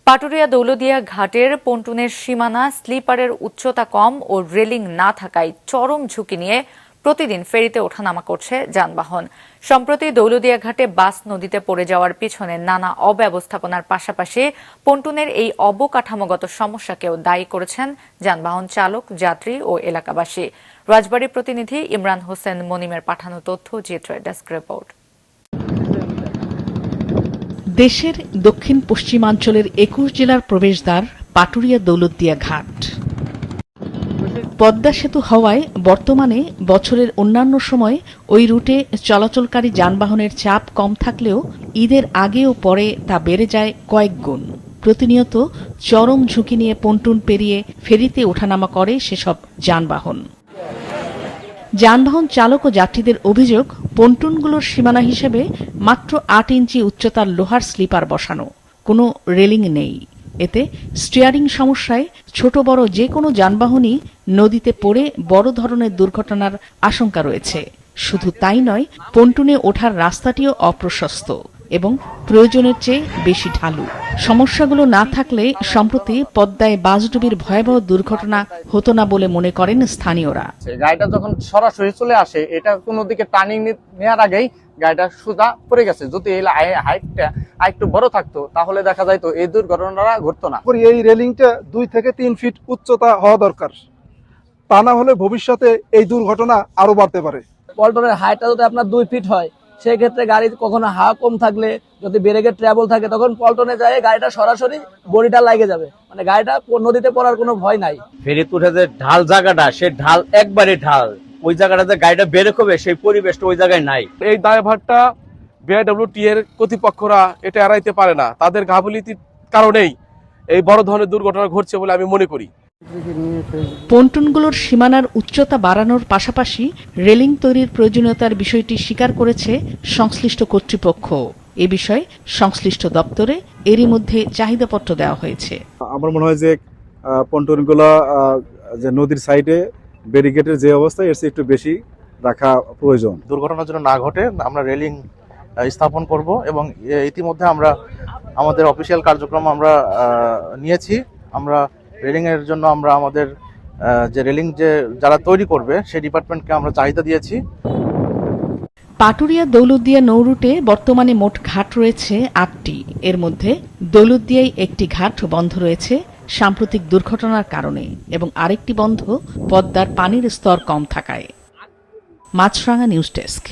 পাটুরিয়া দৌলদিয়া ঘাটের পন্টুনের সীমানা স্লিপারের উচ্চতা কম ও রেলিং না থাকায় চরম ঝুঁকি নিয়ে প্রতিদিন ফেরিতে ওঠানামা করছে যানবাহন। সম্প্রতি দৌলদিয়া ঘাটে বাস নদীতে পড়ে যাওয়ার পিছনে নানা অব্যবস্থাপনার পাশাপাশি পন্টুনের এই অবকাঠামোগত সমস্যাকেও দায়ী করেছেন যানবাহন চালক, যাত্রী ও এলাকাবাসী। রাজবাড়ী প্রতিনিধি ইমরান হোসেন মনিমের পাঠানো তথ্য, চিত্রের ডেস্ক রিপোর্ট। দেশের দক্ষিণ পশ্চিমাঞ্চলের ২১ জেলার প্রবেশদ্বার পাটুরিয়া দৌলতদিয়া ঘাট। পদ্মা সেতু হওয়ায় বর্তমানে বছরের অন্যান্য সময় ওই রুটে চলাচলকারী যানবাহনের চাপ কম থাকলেও ঈদের আগে ও পরে তা বেড়ে যায় কয়েক গুণ। প্রতিনিয়ত চরম ঝুঁকি নিয়ে পন্টুন পেরিয়ে ফেরিতে ওঠানামা করে সেসব যানবাহন। যানবাহন চালক ও যাত্রীদের অভিযোগ, পন্টুনগুলোর সীমানা হিসেবে মাত্র ৮ ইঞ্চি উচ্চতার লোহার স্লিপার বসানো, কোনো রেলিং নেই। এতে স্টিয়ারিং সমস্যায় ছোট বড় যে কোনো যানবাহনই নদীতে পড়ে বড় ধরনের দুর্ঘটনার আশঙ্কা রয়েছে। শুধু তাই নয়, পন্টুনে ওঠার রাস্তাটিও অপ্রশস্ত এবং প্রয়োজনের চেয়ে বেশি ঢালু। সমস্যাগুলো না থাকলে সম্প্রতি পদ্মায় বাসডুবির ভয়াবহ দুর্ঘটনা হতো না বলে মনে করেন স্থানীয়রা। গাড়িটা যখন সরাসরি চলে আসে, এটা কোনো দিকে টার্নিং নেওয়ার আগেই গাড়িটা সোজা পড়ে গেছে। যদি এই হাইটটা একটু বড় থাকতো তাহলে দেখা যাইতো এই দুর্ঘটনাটা ঘটতো না। এই রেলিংটা 2 থেকে 3 ফিট উচ্চতা হওয়া দরকার, তা না হলে ভবিষ্যতে এই দুর্ঘটনা আরো বাড়তে পারে। পল্টনের হাইটটা যদি আপনার 2 ফিট হয়, সেই ক্ষেত্রে গাড়ি কখনো হাওয়া কম থাকলে, যদি ব্রেকের ট্রাবল থাকে, তখন পল্টনে যায় গাড়িটা সরাসরি বডিটা লাগে যাবে, মানে গাড়িটা নদীতে পড়ার কোনো ভয় নাই। ফেরি উঠে যে ঢাল জায়গাটা, সে ঢাল একবারে ঢাল, ওই জায়গাটাতে গাড়িটা বের হবে, সেই পরিবেশটা ওই জায়গায় নাই। এই দায়ভারটা বিআইডব্লিউটি এর কর্তৃপক্ষরা এটা এড়াইতে পারে না। তাদের গাফিলতির কারণেই এই বড় ধরনের দুর্ঘটনা ঘটছে বলে আমি মনে করি। পন্টুনগুলোর সীমানার উচ্চতা বাড়ানোর পাশাপাশি রেলিং তৈরির প্রয়োজনীয়তার বিষয়টি স্বীকার করেছে সংশ্লিষ্ট কর্তৃপক্ষ। এ বিষয়ে সংশ্লিষ্ট দপ্তরে এরই মধ্যে চাহিদাপত্র দেওয়া হয়েছে। আমার মনে হয় যে পন্টুনগুলো যে নদীর সাইডে ব্যারিকেডের যে অবস্থা, এর চেয়ে একটু বেশি রাখা প্রয়োজন। দুর্ঘটনার জন্য না ঘটে আমরা রেলিং স্থাপন করব এবং ইতিমধ্যে আমরা আমাদের অফিসিয়াল কার্যক্রম আমরা নিয়েছি। আমরা রেলিং এর জন্য আমরা আমাদের যে রেলিং যে যারা তৈরি করবে সেই ডিপার্টমেন্টকে আমরা চাহিদা দিয়েছি। পাটুরিয়া দৌলতদিয়া নৌরুটে বর্তমানে মোট ঘাট রয়েছে ৮টি। এর মধ্যে দৌলতদিয়ায় একটি ঘাট বন্ধ রয়েছে সাম্প্রতিক দুর্ঘটনার কারণে এবং আরেকটি বন্ধ পদ্মার পানির স্তর কম থাকায়। মাছরাঙা নিউজ ডেস্ক।